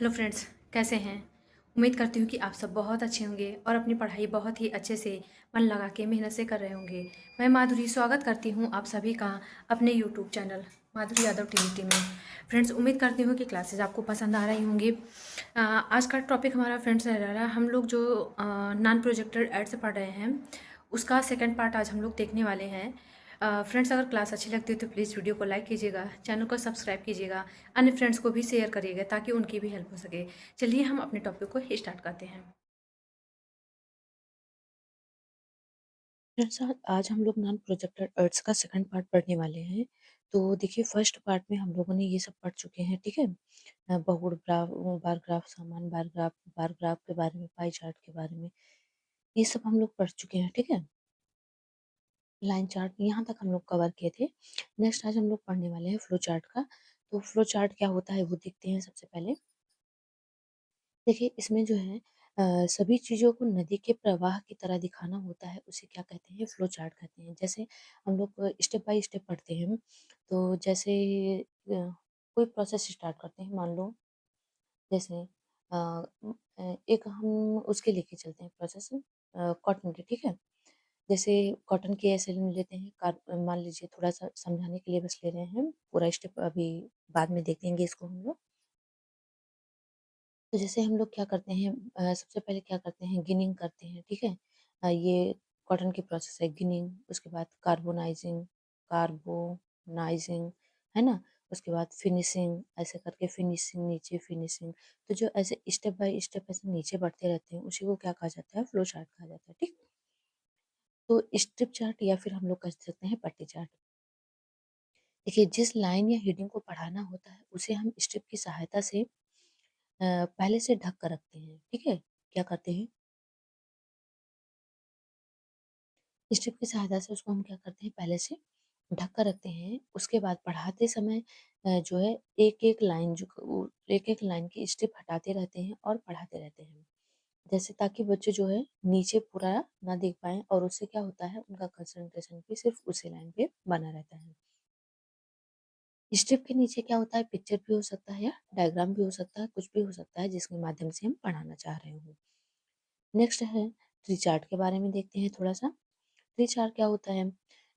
Hello friends, कैसे हैं? उम्मीद करती हूँ कि आप सब बहुत अच्छे होंगे और अपनी पढ़ाई बहुत ही अच्छे से मन लगा के मेहनत से कर रहे होंगे। मैं माधुरी स्वागत करती हूँ आप सभी का अपने YouTube channel Madhuri Yadav TVT में। फ्रेंड्स, उम्मीद करती हूँ कि क्लासेस आपको पसंद आ रही होंगी। आज का टॉपिक हमारा फ्रेंड्स रह रहा है, हम लोग जो नॉन प्रोजेक्टेड एड से पढ़ रहे हैं उसका सेकेंड पार्ट आज हम लोग देखने वाले हैं। फ्रेंड्स, अगर क्लास अच्छी लगती है तो प्लीज़ वीडियो को लाइक कीजिएगा, चैनल को सब्सक्राइब कीजिएगा, अन्य फ्रेंड्स को भी शेयर करिएगा ताकि उनकी भी हेल्प हो सके। चलिए हम अपने टॉपिक को स्टार्ट करते हैं। फ्रेंड्स आज हम लोग नॉन प्रोजेक्टेड अर्ट्स का सेकंड पार्ट पढ़ने वाले हैं। तो देखिए फर्स्ट पार्ट में हम लोगों ने ये सब पढ़ चुके हैं, ठीक है। बहुड़ ग्राफ, बार ग्राफ, समान बार ग्राफ के बारे में, पाई चार्ट के बारे में, ये सब हम लोग पढ़ चुके हैं, ठीक है। लाइन चार्ट यहाँ तक हम लोग कवर किए थे। नेक्स्ट आज हम लोग पढ़ने वाले हैं फ्लो चार्ट का। तो फ्लो चार्ट क्या होता है वो देखते हैं सबसे पहले। देखिए इसमें जो है सभी चीज़ों को नदी के प्रवाह की तरह दिखाना होता है, उसे क्या कहते हैं, फ्लो चार्ट कहते हैं। जैसे हम लोग स्टेप बाय स्टेप पढ़ते हैं। तो जैसे कोई प्रोसेस स्टार्ट करते हैं, मान लो जैसे एक हम उसके लेके चलते हैं प्रोसेस, कॉटन के, ठीक है। जैसे कॉटन के ऐसे लेते हैं, मान लीजिए, थोड़ा सा समझाने के लिए बस ले रहे हैं, पूरा स्टेप अभी बाद में देख लेंगे इसको हम लोग। तो जैसे हम लोग क्या करते हैं, सबसे पहले क्या करते हैं, गिनिंग करते हैं, ठीक है। ये कॉटन की प्रोसेस है, गिनिंग, उसके बाद कार्बोनाइजिंग, है ना। उसके बाद फिनिशिंग, ऐसे करके फिनिशिंग, नीचे फिनिशिंग। तो जो ऐसे स्टेप बाय स्टेप ऐसे नीचे बढ़ते रहते हैं, उसी को क्या कहा जाता है, फ्लो चार्ट कहा जाता है, ठीक। तो स्ट्रिप चार्ट या फिर हम लोग कह सकते हैं पट्टी चार्ट। देखिए जिस लाइन या हेडिंग को पढ़ाना होता है उसे हम स्ट्रिप की सहायता से पहले से ढक कर रखते हैं, ठीक है। क्या करते हैं, स्ट्रिप की सहायता से उसको हम क्या करते हैं, पहले से ढक कर रखते हैं। उसके बाद पढ़ाते समय जो है एक एक लाइन की स्ट्रिप हटाते रहते हैं और पढ़ाते रहते हैं, जैसे ताकि बच्चे जो है नीचे पूरा ना देख पाए, और उससे क्या होता है, उनका कंसंट्रेशन भी सिर्फ उसी लाइन पे बना रहता है। स्ट्रिप के नीचे क्या होता है, पिक्चर भी हो सकता है या डायग्राम भी हो सकता है, कुछ भी हो सकता है जिसके माध्यम से हम पढ़ाना चाह रहे हो। नेक्स्ट है ट्री चार्ट के बारे में देखते हैं थोड़ा सा। ट्री चार्ट क्या होता है,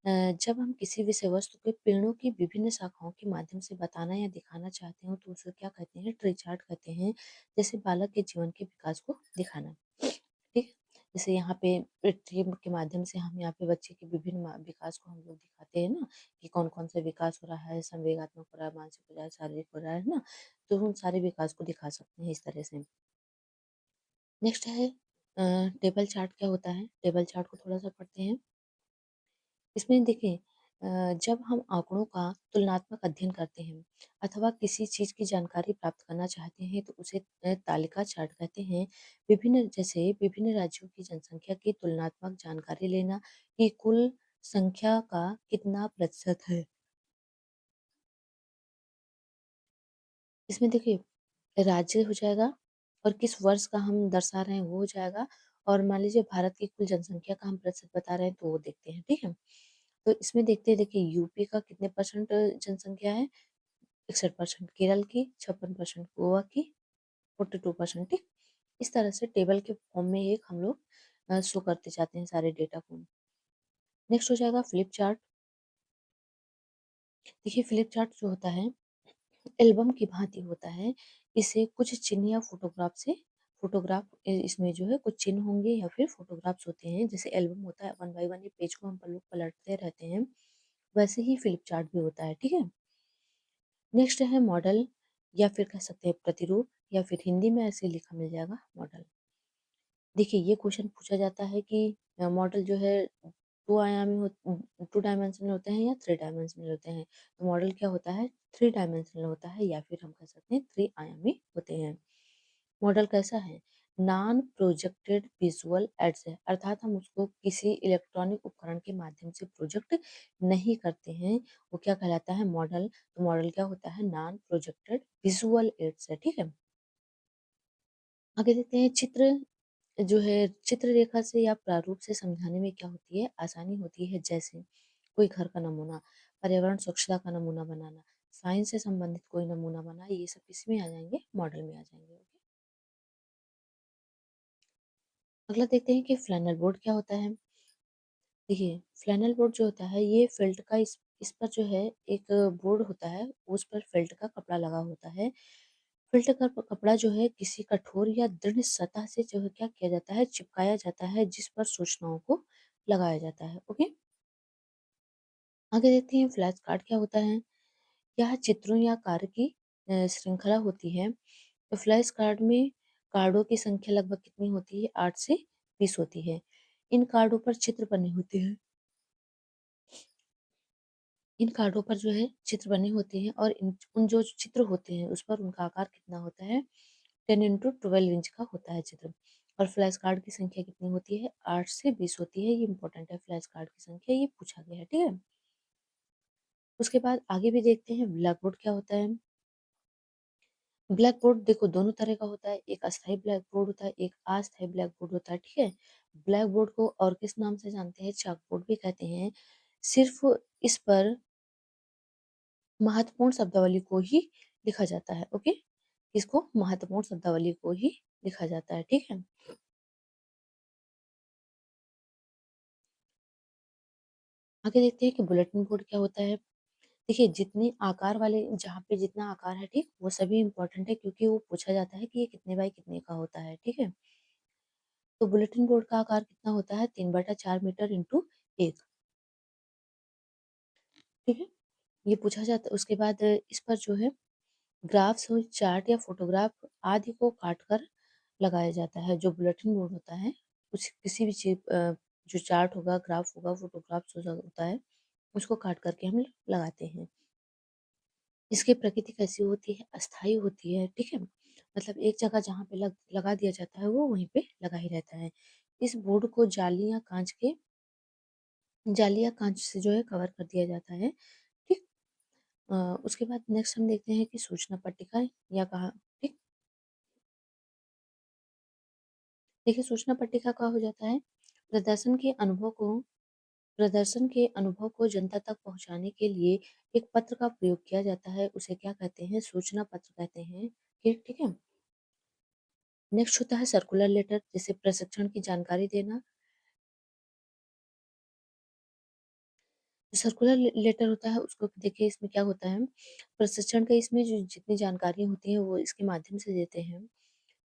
जब हम किसी विषय वस्तु के पेड़ों की विभिन्न शाखाओं के माध्यम से बताना या दिखाना चाहते हो तो उसे क्या कहते हैं, ट्री चार्ट कहते हैं। जैसे बालक के जीवन के विकास को दिखाना, ठीक है। जैसे यहाँ पे ट्री के माध्यम से हम यहाँ पे बच्चे के विभिन्न विकास को हम लोग दिखाते हैं ना, कि कौन कौन सा विकास हो रहा है, संवेगात्मक हो रहा है, मानसिक हो रहा है, शारीरिक हो रहा है ना। तो हम सारे विकास को दिखा सकते हैं इस तरह से। नेक्स्ट है टेबल चार्ट क्या होता है, टेबल चार्ट को थोड़ा सा पढ़ते हैं। इसमें देखिए जब हम आंकड़ों का तुलनात्मक अध्ययन करते हैं अथवा किसी चीज की जानकारी प्राप्त करना चाहते हैं तो उसे तालिका चार्ट कहते हैं। विभिन्न राज्यों की जनसंख्या की तुलनात्मक जानकारी लेना कि कुल संख्या का कितना प्रतिशत है। इसमें देखिए राज्य हो जाएगा, और किस वर्ष का हम दर्शा रहे हैं वो हो जाएगा, और मान लीजिए भारत की कुल जनसंख्या का हम प्रतिशत बता रहे हैं तो वो देखते हैं, ठीक है। तो इसमें देखते हैं, देखिए यूपी का कितने परसेंट जनसंख्या है, 61%, केरल की 56%, गोवा की 42%, ठीक। इस तरह से टेबल के फॉर्म में एक हम लोग शो करते जाते हैं सारे डेटा को। नेक्स्ट हो जाएगा फ्लिप चार्ट। देखिए फ्लिप चार्ट जो होता है एल्बम की भांति होता है। इसे कुछ चिन्ह या फोटोग्राफ इसमें जो है कुछ चिन्ह होंगे या फिर फोटोग्राफ्स होते हैं। जैसे एल्बम होता है, वन बाय वन ये पेज को हम लोग पलटते रहते हैं, वैसे ही फ्लिप चार्ट भी होता है, ठीक है। नेक्स्ट है मॉडल, या फिर कह सकते हैं प्रतिरूप, या फिर हिंदी में ऐसे लिखा मिल जाएगा मॉडल। देखिए ये क्वेश्चन पूछा जाता है कि मॉडल जो है टू डायमेंशनल होते हैं या थ्री डायमेंशनल होते हैं। तो मॉडल क्या होता है, थ्री डायमेंशनल होता है, या फिर हम कह सकते हैं थ्री आयामी होते हैं। मॉडल कैसा है, नॉन प्रोजेक्टेड विजुअल एड्स है, अर्थात हम उसको किसी इलेक्ट्रॉनिक उपकरण के माध्यम से प्रोजेक्ट नहीं करते हैं, वो क्या कहलाता है, मॉडल। तो मॉडल क्या होता है, नॉन प्रोजेक्टेड विजुअल एड्स है, ठीक है। आगे देखते हैं चित्र। जो है चित्र रेखा से या प्रारूप से समझाने में क्या होती है, आसानी होती है। जैसे कोई घर का नमूना, पर्यावरण स्वच्छता का नमूना बनाना, साइंस से संबंधित कोई नमूना बनाना, ये सब किसमें आ जाएंगे, मॉडल में आ जाएंगे। अगला देखते हैं कि फ्लैनल बोर्ड क्या होता है। देखिए, फ्लैनल बोर्ड जो होता है ये फेल्ट का इस पर जो है एक बोर्ड होता है, उस पर फेल्ट का कपड़ा लगा होता है। फेल्ट का कपड़ा जो है किसी कठोर या दृढ़ सतह से जो है क्या किया जाता है, चिपकाया जाता है, जिस पर सूचनाओं को लगाया जाता है। ओके, आगे देखते हैं फ्लैश कार्ड क्या होता है। यह चित्रों या कार्य की श्रृंखला होती है। तो फ्लैश कार्ड में कार्डों की संख्या लगभग कितनी होती है? 8 से 20 होती है। इन कार्डों पर चित्र बने होते हैं। इन कार्डों पर जो है चित्र बने होते हैं और उन जो चित्र होते हैं उस पर उनका आकार कितना होता है? 10x12 इंच का होता है चित्र। और फ्लैश कार्ड की संख्या कितनी होती है? 8 से 20 होती है। ये इंपॉर्टेंट है, फ्लैश कार्ड की संख्या ये पूछा गया है, ठीक है। उसके बाद आगे भी देखते हैं ब्लैक बोर्ड क्या होता है। ब्लैक बोर्ड देखो दोनों तरह का होता है, एक अस्थाई ब्लैक बोर्ड होता है, एक अस्थाई ब्लैक बोर्ड होता है, ठीक है। ब्लैक बोर्ड को और किस नाम से जानते हैं? चाक बोर्ड भी कहते हैं। सिर्फ इस पर महत्वपूर्ण शब्दावली को ही लिखा जाता है। ओके, इसको महत्वपूर्ण शब्दावली को ही लिखा जाता है, ठीक है। आगे देखते हैं कि बुलेटिन बोर्ड क्या होता है। देखिए, जितने आकार वाले जहाँ पे जितना आकार है, ठीक, वो सभी इंपॉर्टेंट है क्योंकि वो पूछा जाता है कि ये कितने बाई कितने का होता है, ठीक है। तो बुलेटिन बोर्ड का आकार कितना होता है? 3/4 मीटर इंटू 1, ठीक है। ये पूछा जाता है। उसके बाद इस पर जो है ग्राफ्स और चार्ट या फोटोग्राफ आदि को काटकर लगाया जाता है। जो बुलेटिन बोर्ड होता है उस किसी भी चीज जो चार्ट होगा, ग्राफ होगा, फोटोग्राफ्स होता है, उसको काट करके हम लगाते हैं। इसकी प्रकृति कैसी होती है? अस्थाई होती है, ठीक है। मतलब एक जगह जहाँ पे लगा दिया जाता है वो वहीं पे लगा ही रहता है। इस बोर्ड को जाली या कांच से जो है कवर कर दिया जाता है, ठीक। उसके बाद नेक्स्ट हम देखते हैं कि सूचना पट्टिका या कहा, ठीक। देखिए, सूचना पट्टिका का हो जाता है प्रदर्शन के अनुभव को जनता तक पहुंचाने के लिए एक पत्र का प्रयोग किया जाता है। उसे क्या कहते हैं? सूचना पत्र कहते हैं, ठीक, ठीक है। नेक्स्ट होता है सर्कुलर लेटर, जिसे प्रशिक्षण की जानकारी देना। जो सर्कुलर लेटर होता है उसको देखिए, इसमें क्या होता है, प्रशिक्षण का इसमें जो जितनी जानकारी होती है वो इसके माध्यम से देते हैं।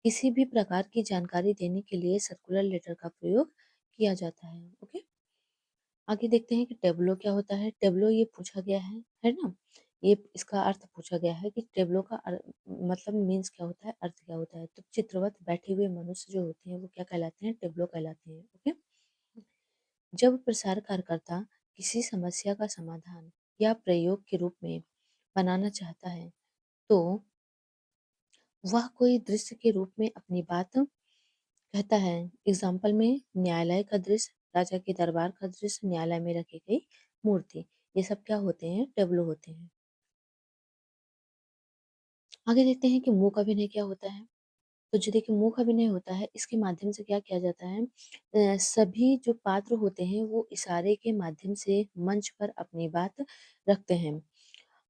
किसी भी प्रकार की जानकारी देने के लिए सर्कुलर लेटर का प्रयोग किया जाता है। ओके, आगे देखते हैं कि टेबलो क्या होता है। टेबलो ये पूछा गया है ना। ये इसका अर्थ पूछा गया है कि टेबलो का मतलब मीन्स क्या होता है, अर्थ क्या होता है। तो चित्रवत बैठे हुए मनुष्य जो होते हैं वो क्या कहलाते हैं? टेबलो कहलाते हैं। ओके, जब प्रसार कार्यकर्ता किसी समस्या का समाधान या प्रयोग के रूप में बनाना चाहता है तो वह कोई दृश्य के रूप में अपनी बात कहता है। एग्जाम्पल में न्यायालय का दृश्य, राजा के दरबार का दृश्य, न्यायालय में रखी गई मूर्ति, ये सब क्या होते हैं? टेबलो होते हैं। आगे देखते हैं कि मूक अभिनय क्या होता है। तो जो देखिए मूक अभिनय होता है, इसके माध्यम से क्या किया जाता है, सभी जो पात्र होते हैं वो इशारे के माध्यम से मंच पर अपनी बात रखते हैं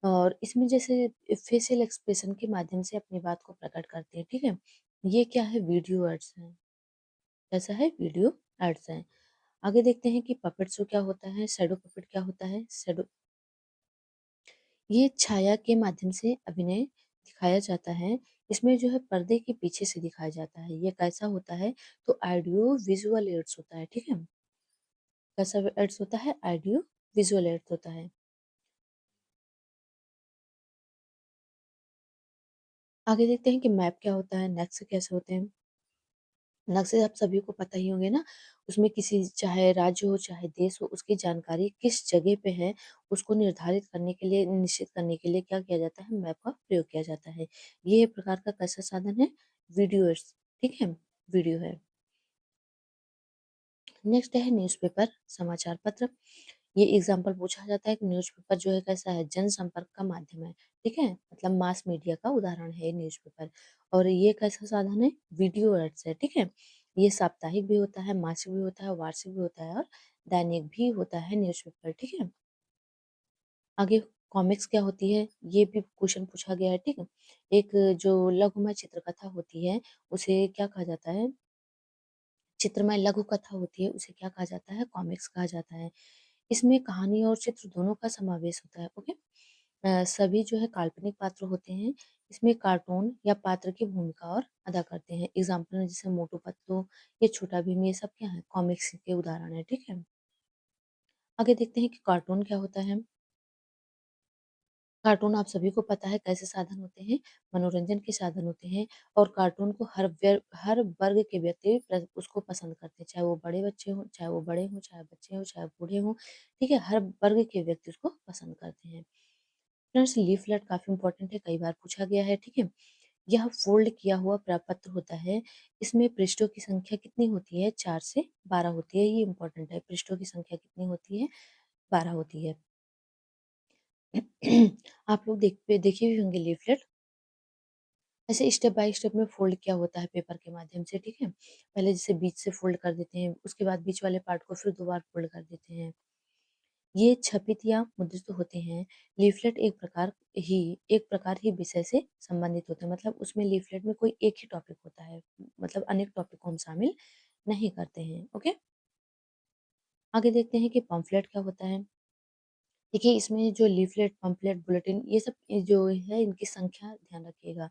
और इसमें जैसे फेशियल एक्सप्रेशन के माध्यम से अपनी बात को प्रकट करते हैं, ठीक है। ये क्या है? वीडियो एड्स है। कैसा है? वीडियो एड्स है। आगे देखते हैं कि पपेट शो क्या होता है। शैडो पपेट क्या होता है? शैडो ये छाया के माध्यम से अभिनय दिखाया जाता है। इसमें जो है पर्दे के पीछे से दिखाया जाता है। ये कैसा होता है? तो ऑडियो विजुअल एड्स होता है, ठीक है। कैसा एड्स होता है? ऑडियो विजुअल एड्स होता है। आगे देखते हैं कि मैप क्या होता है, नक्शे कैसे होते हैं। नक्शे आप सभी को पता ही होंगे ना। उसमें किसी चाहे राज्य हो चाहे देश हो उसकी जानकारी किस जगह पे है उसको निर्धारित करने के लिए, निश्चित करने के लिए क्या किया जाता है? मैप का प्रयोग किया जाता है। ये एक प्रकार का कैसा साधन है? वीडियोस, ठीक है, वीडियो है। नेक्स्ट है न्यूज़पेपर, समाचार पत्र। ये एग्जाम्पल पूछा जाता है कि न्यूज़पेपर जो है कैसा है? जनसंपर्क का माध्यम है, ठीक है। मतलब मास मीडिया का उदाहरण है न्यूज़पेपर। और ये कैसा साधन है? वीडियो एड्स है, ठीक है। ये साप्ताहिक भी होता है, मासिक भी होता है, वार्षिक भी होता है और दैनिक भी होता है न्यूज़पेपर, ठीक है। आगे कॉमिक्स क्या होती है? ये भी क्वेश्चन पूछा गया है, ठीक है। एक जो लघुमय चित्रकथा होती है उसे क्या कहा जाता है? चित्रमय लघु कथा होती है, उसे क्या कहा जाता है? कॉमिक्स कहा जाता है। इसमें कहानी और चित्र दोनों का समावेश होता है, ओके? सभी जो है काल्पनिक पात्र होते हैं, इसमें कार्टून या पात्र की भूमिका और अदा करते हैं। एग्ज़ाम्पल में जैसे मोटू पतलू, ये छोटा भीम, ये सब क्या है? कॉमिक्स के उदाहरण हैं, ठीक है? आगे देखते हैं कि कार्टून क्या होता है? कार्टून आप सभी को पता है कैसे साधन होते हैं, मनोरंजन के साधन होते हैं और कार्टून को हर वर्ग के व्यक्ति उसको पसंद करते हैं, चाहे वो बड़े बच्चे हों, चाहे वो बड़े हों, चाहे बच्चे हों, चाहे बूढ़े हों, ठीक है? हर वर्ग के व्यक्ति उसको पसंद करते हैं। फ्रेंड्स, लीफलेट काफ़ी इंपॉर्टेंट है, कई बार पूछा गया है, ठीक है? यह फ़ोल्ड किया हुआ प्रपत्र होता है, इसमें पृष्ठों की संख्या कितनी होती है? 4 से 12 होती है, ये इंपॉर्टेंट है। पृष्ठों की संख्या कितनी होती है? 12 होती है। आप लोग देखे भी होंगे लीफलेट। ऐसे स्टेप बाय स्टेप में फ़ोल्ड किया होता है पेपर के माध्यम से, ठीक है? पहले जैसे बीच से फ़ोल्ड कर देते हैं, उसके बाद बीच वाले पार्ट को फिर 2 बार फ़ोल्ड कर देते हैं। ये छपित या मुद्रित होते हैं। लीफलेट एक प्रकार ही विषय से संबंधित होते हैं, मतलब उसमें लीफलेट में कोई एक ही टॉपिक होता है, मतलब अनेक टॉपिक को हम शामिल नहीं करते हैं, ओके? आगे देखते हैं कि पम्फलेट क्या होता है? देखिए, इसमें जो लीफलेट, पम्फलेट, बुलेटिन ये सब जो है इनकी संख्या ध्यान रखिएगा।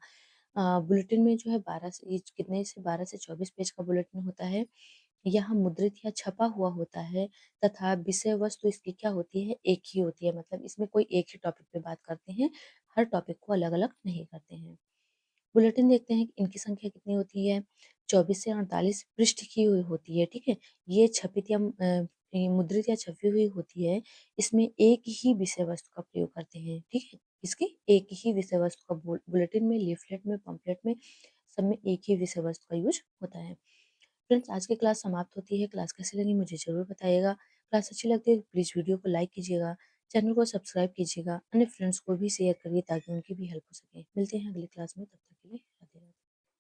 बुलेटिन में जो है 12 से ये कितने से 12 से 24 पेज का बुलेटिन होता है। यहाँ मुद्रित या छपा हुआ होता है तथा विषय वस्तु इसकी क्या होती है? एक ही होती है, मतलब इसमें कोई एक ही टॉपिक पे बात करते हैं, हर टॉपिक को अलग-अलग नहीं करते हैं। बुलेटिन देखते हैं कि इनकी संख्या कितनी होती है, 24 से 48 पृष्ठ की हुई होती है, ठीक है? ये छपित या ये मुद्रित या छपी हुई होती है, इसमें एक ही विषय वस्तु का प्रयोग करते हैं, ठीक है? इसकी एक ही विषय वस्तु का बुलेटिन में, लीफलेट में, पम्फलेट में, सब में एक ही विषय वस्तु का यूज़ होता है। फ्रेंड्स, आज की क्लास समाप्त होती है। क्लास कैसी लगी मुझे ज़रूर बताइएगा। क्लास अच्छी लगती है तो प्लीज़ वीडियो को लाइक कीजिएगा, चैनल को सब्सक्राइब कीजिएगा, अन्य फ्रेंड्स को भी शेयर करिए ताकि उनकी भी हेल्प हो सके। मिलते हैं अगली क्लास में, तब तक के लिए